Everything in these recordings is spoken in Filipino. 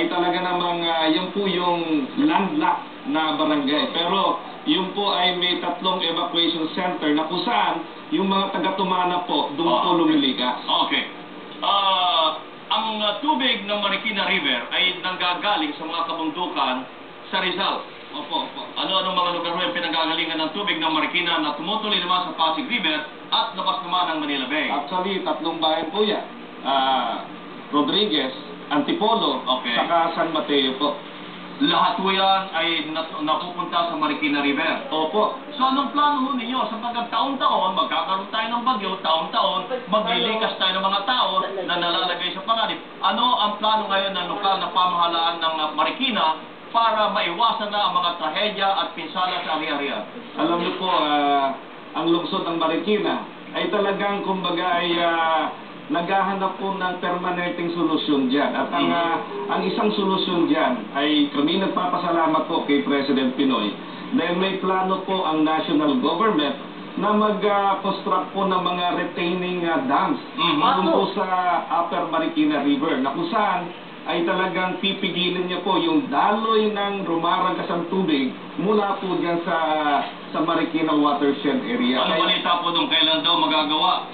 ay talaga namang yan po yung landlocked na barangay. Pero yun po ay may 3 evacuation center na kung saan yung mga taga-Tumana po doon po lumilikas. Okay. Ang tubig ng Marikina River ay nanggagaling sa mga kabundukan sa Rizal. Opo. Ano-anong mga lugar yung pinanggagalingan ng tubig ng Marikina na tumutuloy naman sa Pasig River at labas naman ng Manila Bay? Actually, 3 bayan po yan. Rodriguez, Antipolo, saka San Mateo po. Lahat po yan ay napupunta sa Marikina River. Opo. So anong plano ho ninyo? Sapagkat taon-taon, magkakaroon tayo ng bagyo, taon-taon, maglilikas tayo ng mga tao na nalalagay sa panganib. Ano ang plano ngayon ng lokal na pamahalaan ng Marikina para maiwasan na ang mga trahedya at pinsala sa ari-arian? Alam niyo po, ang lungsod ng Marikina ay talagang kumbaga ay naghahanap po ng permanenteng solusyon dyan. At ang isang solusyon dyan ay kami nagpapasalamat po kay President Pinoy dahil may plano po ang national government na mag-construct po ng mga retaining dams doon po sa Upper Marikina River na kung saan ay talagang pipigilin niya po yung daloy ng rumaragasang tubig mula po dyan sa Marikina watershed area. Ano balita po nung kailan daw magagawa?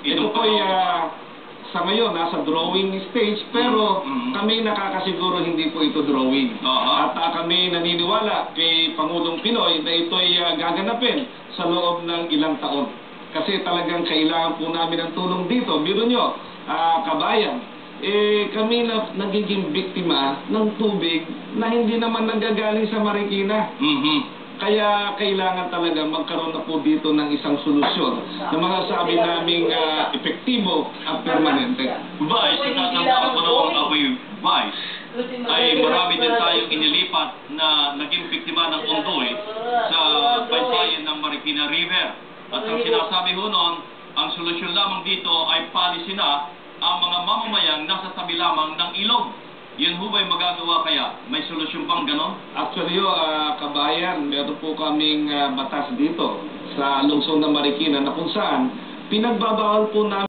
Ito po ay sa ngayon nasa drawing stage pero kami nakakasiguro hindi po ito drawing. At kami naniniwala kay Pangulong Pinoy na ito ay gaganapin sa loob ng ilang taon. Kasi talagang kailangan po namin ng tulong dito. Biro nyo, kabayan, kami na nagiging biktima ng tubig na hindi naman nanggagaling sa Marikina. Kaya kailangan talaga magkaroon na po dito ng isang solusyon na mga sabi naming epektibo at permanente. Vice, natatanda ko noong ako'y Vice, ay marami din tayong inilipat na naging biktima ng undoy sa baysayin ng Marikina River. At ang sinasabi ho noon, ang solusyon lamang dito ay policy na ang mga mamamayang nasa tabi lamang ng ilog. Yun ho ba'y magagawa kaya? May solusyon bang ganon? Actually, kabayan, meron po kaming batas dito sa lungsod ng Marikina na kung saan pinagbabawal po namin